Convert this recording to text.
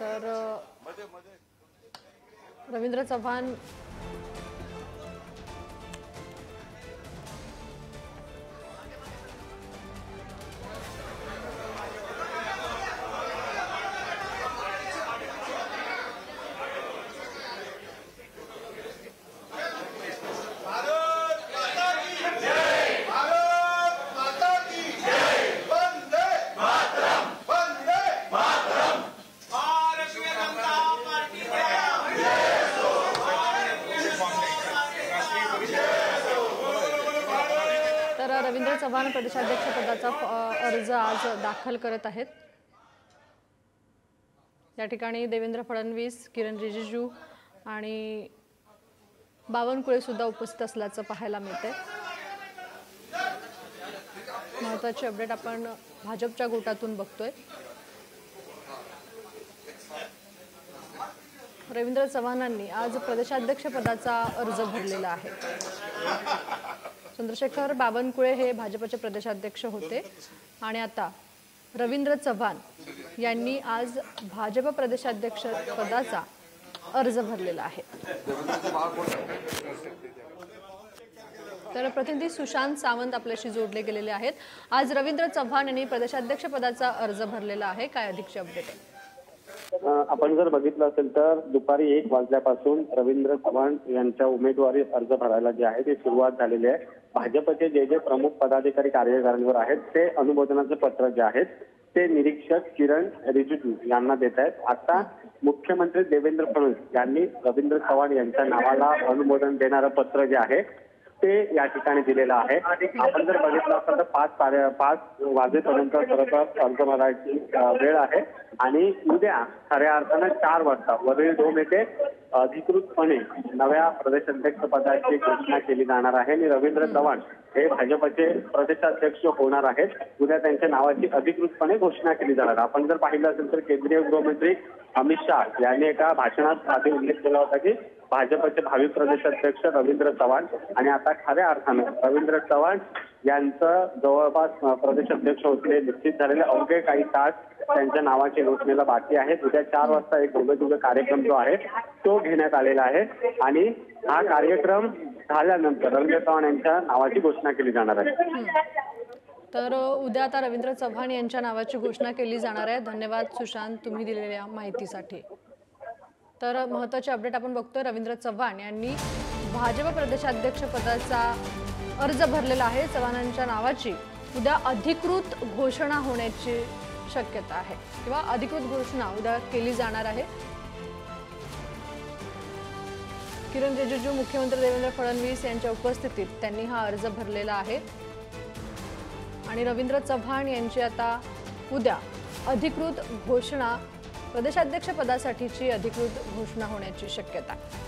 तर रवींद्र चव्हाण रवींद्र चव्हाण प्रदेशाध्यक्ष पदाचा अर्ज आज दाखल करत आहेत। या ठिकाणी देवेंद्र फडणवीस, किरण रिजिजू आणि बावनकुळे सुद्धा उपस्थित असल्याचं पाहायला मिळते। महत्त्वाची अपडेट आपण भाजपच्या गोटातून बघतोय। रवींद्र चव्हाणांनी आज प्रदेशाध्यक्ष पदाचा अर्ज भरलेला आहे। चंद्रशेखर बावनकुळे हे भाजपचे प्रदेशाध्यक्ष होते आणि आता रवींद्र चव्हाण यांनी आज भाजप प्रदेशाध्यक्ष पदाचा अर्ज भरलेला आहे। तर प्रतिनिधी सुशांत सावंत आपल्याशी जोडले गेलेले आहेत। आज रवींद्र चव्हाण यांनी प्रदेशाध्यक्ष पदाचा अर्ज भरलेला आहे, काय अधिकची अपडेट आहे? आपण जर बघितलं असेल तर दुपारी 1 वाजल्यापासून रवींद्र चव्हाण यांच्या उमेदवारी अर्ज भरायला जे आहे ते सुरुवात झालेली आहे। भाजपचे जे प्रमुख पदाधिकारी कार्यकारिणीवर आहेत ते अनुमोदनाचे पत्र जे आहेत ते निरीक्षक किरण रिजिजू यांना देत आहेत। आता मुख्यमंत्री देवेंद्र फडणवीस यांनी रवींद्र चव्हाण यांच्या नावाला अनुमोदन देणारं पत्र जे आहे ते या ठिकाणी दिलेलं आहे। आपण जर बघितलं असेल तर 5 वाजेपर्यंत खरंतर अर्ज भरायची वेळ आहे आणि उद्या खऱ्या अर्थानं 4 वाजता वरील 2 येथे अधिकृतपणे नव्या प्रदेशाध्यक्ष पदाची घोषणा केली जाणार आहे आणि रवींद्र चव्हाण हे भाजपचे प्रदेशाध्यक्ष होणार आहेत। उद्या त्यांच्या नावाची अधिकृतपणे घोषणा केली जाणार। आपण जर पाहिलं असेल तर केंद्रीय गृहमंत्री अमित शहा यांनी एका भाषणात आधी उल्लेख केला होता की भाजपचे भावी प्रदेशाध्यक्ष रवींद्र चव्हाण आणि आता खऱ्या अर्थानं रवींद्र चव्हाण यांचं जवळपास प्रदेशाध्यक्ष होते निश्चित झालेले अवघे काही तास त्यांच्या नावाची घोषणेला बाकी आहेत। उद्या 4 वाजता एक भव्य कार्यक्रम जो आहे तो घेण्यात आलेला आहे आणि हा कार्यक्रम झाल्यानंतर रवींद्र चव्हाण यांच्या नावाची घोषणा केली जाणार आहे। तर उद्या आता रवींद्र चव्हाण यांच्या नावाची घोषणा केली जाणार आहे। धन्यवाद सुशांत तुम्ही दिलेल्या माहितीसाठी। तर महत्त्वाची अपडेट आपण बघतोय, रवींद्र चव्हाण यांनी भाजप प्रदेशाध्यक्ष पदाचा अर्ज भरलेला आहे। चव्हाणांच्या नावाची उद्या अधिकृत घोषणा होण्याची शक्यता आहे किंवा अधिकृत घोषणा उद्या केली जाणार आहे। किरण रिजिजू, मुख्यमंत्री देवेंद्र फडणवीस यांच्या उपस्थितीत त्यांनी हा अर्ज भरलेला आहे आणि रवींद्र चव्हाण यांची आता उद्या अधिकृत घोषणा प्रदेशाध्यक्ष पदासाठीची अधिकृत घोषणा होण्याची शक्यता आहे।